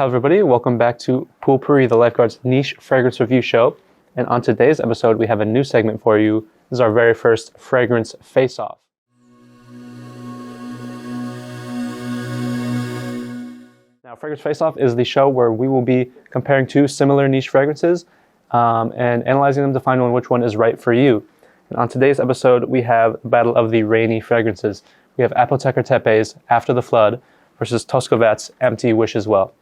Hello everybody, welcome back to Pourri, the Lifeguard's niche fragrance review show. And on today's episode, we have a new segment for you. This is our very first fragrance face-off. Now, Fragrance Face-Off is the show where we will be comparing two similar niche fragrances and analyzing them to find which one is right for you. And on today's episode, we have Battle of the Rainy Fragrances. We have Apoteker Tepe's After the Flood versus Toskovat's Empty Wishes Well.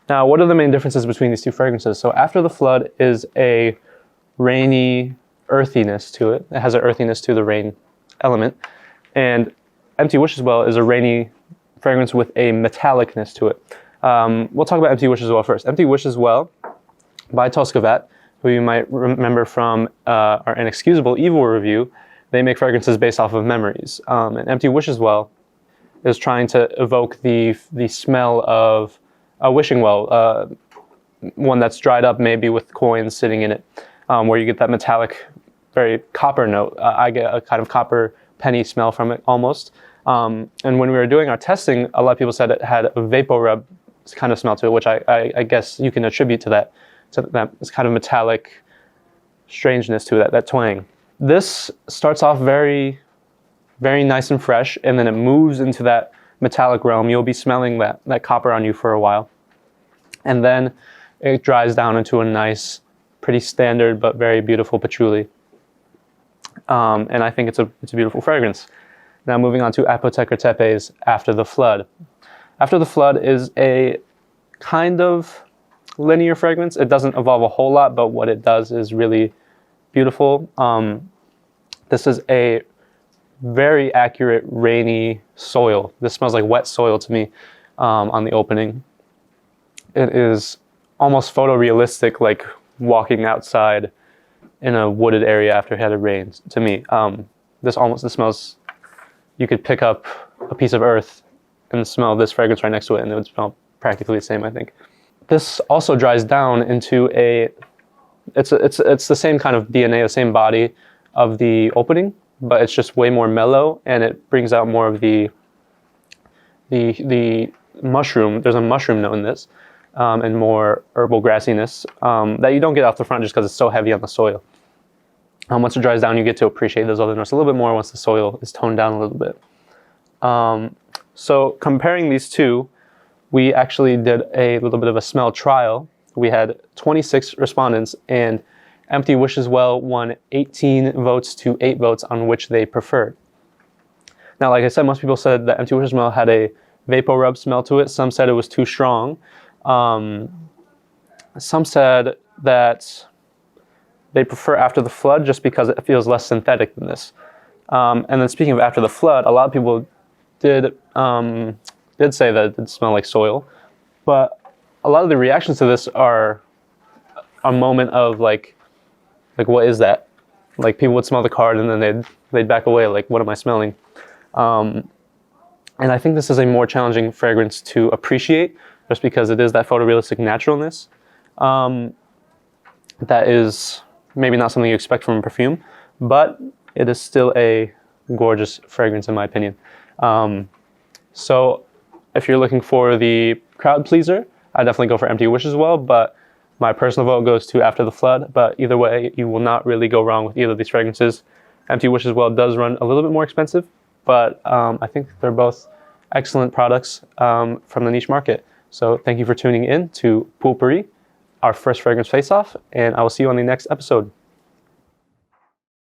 Now, what are the main differences between these two fragrances? So After the Flood is a rainy earthiness to it. It has an earthiness to the rain element. And Empty Wishes Well is a rainy fragrance with a metallicness to it. We'll talk about Empty Wishes Well first. Empty Wishes Well by Toskovat, who you might remember from our Inexcusable Evil review. They make fragrances based off of memories. And Empty Wishes Well is trying to evoke the smell of a wishing well, one that's dried up maybe with coins sitting in it, where you get that metallic, very copper note. I get a kind of copper penny smell from it almost. And when we were doing our testing, a lot of people said it had a vapor rub kind of smell to it, which I guess you can attribute to that. So that it's kind of metallic strangeness to it, that twang. This starts off very, very nice and fresh, and then it moves into that metallic realm. You'll be smelling that copper on you for a while. And then it dries down into a nice, pretty standard but very beautiful patchouli. And I think it's a beautiful fragrance. Now moving on to Apoteker Tepe's After the Flood. After the Flood is a kind of linear fragrance. It doesn't evolve a whole lot, but what it does is really beautiful. This is a very accurate rainy soil. This smells like wet soil to me on the opening. It is almost photorealistic, like walking outside in a wooded area after it had rained to me. This smells, you could pick up a piece of earth and smell this fragrance right next to it and it would smell practically the same, I think. This also dries down into it's the same kind of DNA, the same body of the opening, but it's just way more mellow and it brings out more of the mushroom. There's a mushroom note in this. And more herbal grassiness that you don't get off the front just because it's so heavy on the soil. Once it dries down, you get to appreciate those other notes a little bit more once the soil is toned down a little bit. So comparing these two, we actually did a little bit of a smell trial. We had 26 respondents, and Empty Wishes Well won 18 votes to 8 votes on which they preferred. Now, like I said, most people said that Empty Wishes Well had a vapor rub smell to it. Some said it was too strong. Some said that they prefer After the Flood just because it feels less synthetic than this. And then speaking of After the Flood, a lot of people did say that it did smell like soil, but a lot of the reactions to this are a moment of like what is that? Like people would smell the card and then they'd back away, like what am I smelling? And I think this is a more challenging fragrance to appreciate just because it is that photorealistic naturalness. That is maybe not something you expect from a perfume, but it is still a gorgeous fragrance in my opinion. So if you're looking for the crowd pleaser, I definitely go for Empty Wishes Well, but my personal vote goes to After the Flood. But either way, you will not really go wrong with either of these fragrances. Empty Wishes Well does run a little bit more expensive, but I think they're both excellent products from the niche market. So thank you for tuning in to Pourri, our first fragrance face-off, and I will see you on the next episode.